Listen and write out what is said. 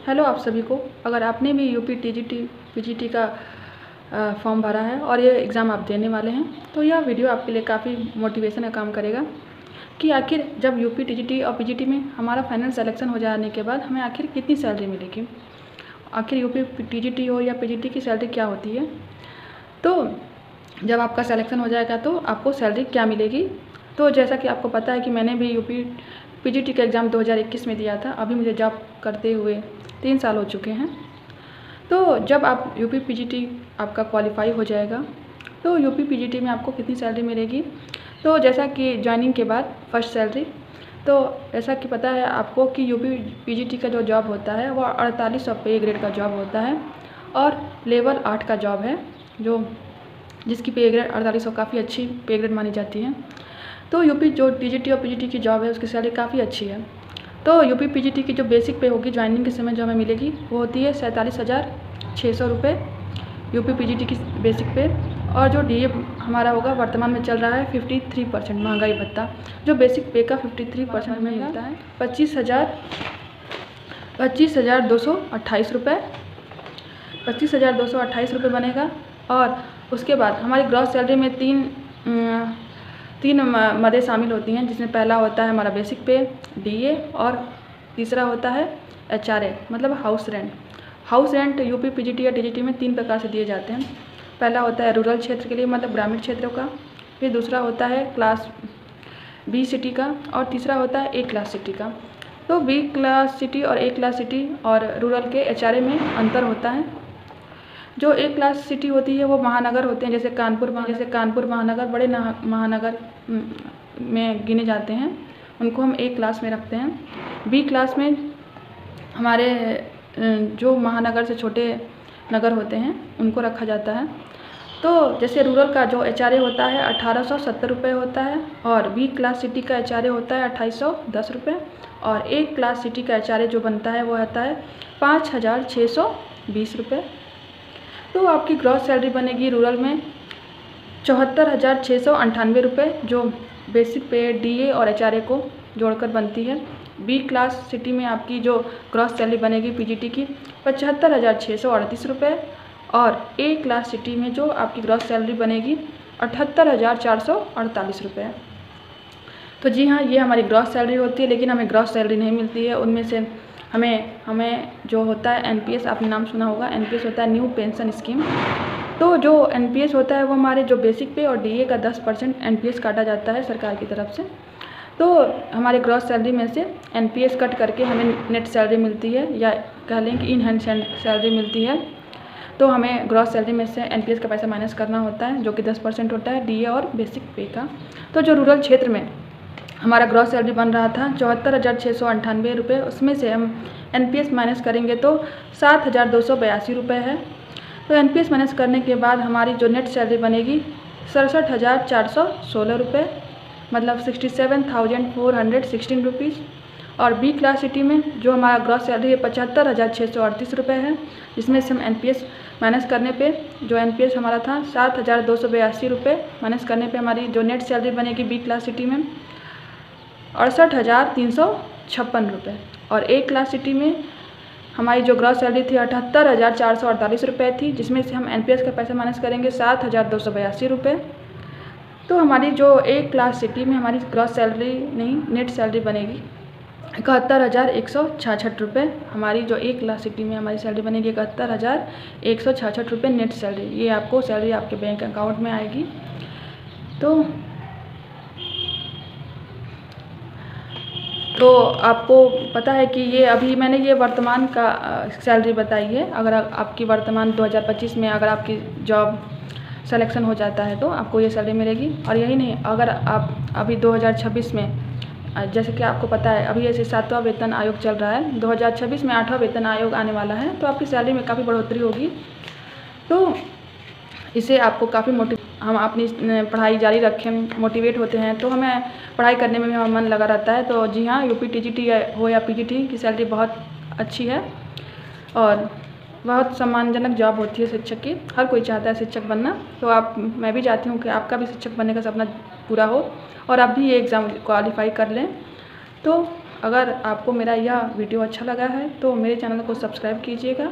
Hello आप सभी को। अगर आपने भी यूपी टीजीटी पीजीटी का फॉर्म भरा है और ये एग्ज़ाम आप देने वाले हैं तो यह वीडियो आपके लिए काफ़ी मोटिवेशन का काम करेगा कि आखिर जब यूपी टीजीटी और पीजीटी में हमारा फाइनल सिलेक्शन हो जाने के बाद हमें आखिर कितनी सैलरी मिलेगी, आखिर यूपी टीजीटी हो या पीजीटी की सैलरी क्या होती है। तो जब आपका सिलेक्शन हो जाएगा तो आपको सैलरी क्या मिलेगी। तो जैसा कि आपको पता है कि मैंने भी यूपी पीजीटी का एग्ज़ाम 2021 में दिया था। अभी मुझे जॉब करते हुए 3 साल हो चुके हैं। तो जब आप यूपी पीजीटी आपका क्वालिफाई हो जाएगा तो यूपी पीजीटी में आपको कितनी सैलरी मिलेगी। तो जैसा कि ज्वाइनिंग के बाद फर्स्ट सैलरी, तो ऐसा कि पता है आपको कि यूपी पीजीटी का जो जॉब होता है वो 4800 पे ग्रेड का जॉब होता है और लेवल 8 का जॉब है, जो जिसकी पे ग्रेड 4800 काफ़ी अच्छी पे ग्रेड मानी जाती है। तो यूपी जो टीजीटी और पीजीटी की जॉब है उसकी सैलरी काफ़ी अच्छी है। तो यूपी पीजीटी की जो बेसिक पे होगी ज्वाइनिंग के समय जो हमें मिलेगी वो होती है 47,600 रुपये यूपी पीजीटी की बेसिक पे। और जो डीए हमारा होगा वर्तमान में चल रहा है 53% महंगाई भत्ता, जो बेसिक पे का 53% में मिलता है 25,228 रुपये 25,228 रुपये बनेगा। और उसके बाद हमारी ग्रॉस सैलरी में तीन मदें शामिल होती हैं, जिसमें पहला होता है हमारा बेसिक पे, डीए, और तीसरा होता है एचआरए मतलब house rent. House rent UP PGT या टीजीटी में 3 प्रकार से दिए जाते हैं। पहला होता है रूरल क्षेत्र के लिए मतलब ग्रामीण क्षेत्रों का, फिर दूसरा होता है क्लास बी सिटी का, और तीसरा होता है ए क्लास सिटी का। तो बी क्लास सिटी और ए क्लास सिटी और रूरल के एचआरए में अंतर होता है। जो ए क्लास सिटी होती है वो महानगर होते हैं, जैसे कानपुर महानगर बड़े महानगर में गिने जाते हैं, उनको हम ए क्लास में रखते हैं। बी क्लास में हमारे जो महानगर से छोटे नगर होते हैं उनको रखा जाता है। तो जैसे रूरल का जो एचआरए होता है 1870 रुपये होता है, और बी क्लास सिटी का एचआरए होता है 2810 रुपये, और ए क्लास सिटी का एचआरए जो बनता है वो होता है 5,620 रुपये। तो आपकी ग्रॉस सैलरी बनेगी रूरल में 74,698 रुपये, जो बेसिक पे, डीए और एचआरए को जोड़कर बनती है। बी क्लास सिटी में आपकी जो ग्रॉस सैलरी बनेगी पीजीटी की 75,638 रुपये, और ए क्लास सिटी में जो आपकी ग्रॉस सैलरी बनेगी 78,448 रुपये। तो जी हाँ, ये हमारी ग्रॉस सैलरी होती है, लेकिन हमें ग्रॉस सैलरी नहीं मिलती है। उनमें से हमें जो होता है एनपीएस, आपने नाम सुना होगा, एनपीएस होता है न्यू पेंशन स्कीम। तो जो एनपीएस होता है वो हमारे जो बेसिक पे और डीए का 10% एनपीएस काटा जाता है सरकार की तरफ से। तो हमारे ग्रॉस सैलरी में से एनपीएस कट करके हमें नेट सैलरी मिलती है, या कह लें कि इन हैंड सैलरी मिलती है। तो हमें ग्रॉस सैलरी में से एनपीएस का पैसा माइनस करना होता है, जो कि 10% होता है डीए और बेसिक पे का। तो जो रूरल क्षेत्र में हमारा ग्रॉस सैलरी बन रहा था 74,698 रुपये, उसमें से हम एनपीएस माइनस करेंगे तो 7,282 रुपये है। तो एनपीएस माइनस करने के बाद हमारी जो नेट सैलरी बनेगी 67,416 रुपये, मतलब 67,416 रुपीज़। और बी क्लास सिटी में जो हमारा ग्रॉस सैलरी है 75,638 रुपये है, जिसमें से हम एनपीएस माइनस करने पे जो एनपीएस हमारा था 7,282 रुपये माइनस करने पे हमारी जो नेट सैलरी बनेगी बी क्लास सिटी में 68,356 रुपये। और ए क्लास सिटी में हमारी जो ग्रॉस सैलरी थी 78,448 रुपये थी, जिसमें से हम एनपीएस का पैसा माइनस करेंगे 7,282 रुपये। तो हमारी जो ए क्लास सिटी में हमारी ग्रॉस सैलरी नहीं, नेट सैलरी बनेगी 71,166 रुपये। हमारी जो ए क्लास सिटी में हमारी सैलरी बनेगी 71,166 रुपये नेट सैलरी। ये आपको सैलरी आपके बैंक अकाउंट में आएगी। तो आपको पता है कि ये अभी मैंने ये वर्तमान का सैलरी बताई है। अगर आपकी वर्तमान 2025 में अगर आपकी जॉब सिलेक्शन हो जाता है तो आपको ये सैलरी मिलेगी। और यही नहीं, अगर आप अभी 2026 में, जैसे कि आपको पता है अभी ऐसे 7वां वेतन आयोग चल रहा है, 2026 में 8वां वेतन आयोग आने वाला है, तो आपकी सैलरी में काफ़ी बढ़ोतरी होगी। तो इससे आपको काफ़ी हम अपनी पढ़ाई जारी रखें, मोटिवेट होते हैं, तो हमें पढ़ाई करने में भी हमारा मन लगा रहता है। तो जी हाँ, यूपी टीजीटी हो या पीजीटी की सैलरी बहुत अच्छी है और बहुत सम्मानजनक जॉब होती है शिक्षक की। हर कोई चाहता है शिक्षक बनना। तो मैं भी चाहती हूँ कि आपका भी शिक्षक बनने का सपना पूरा हो और आप भी ये एग्ज़ाम क्वालिफाई कर लें। तो अगर आपको मेरा यह वीडियो अच्छा लगा है तो मेरे चैनल को सब्सक्राइब कीजिएगा।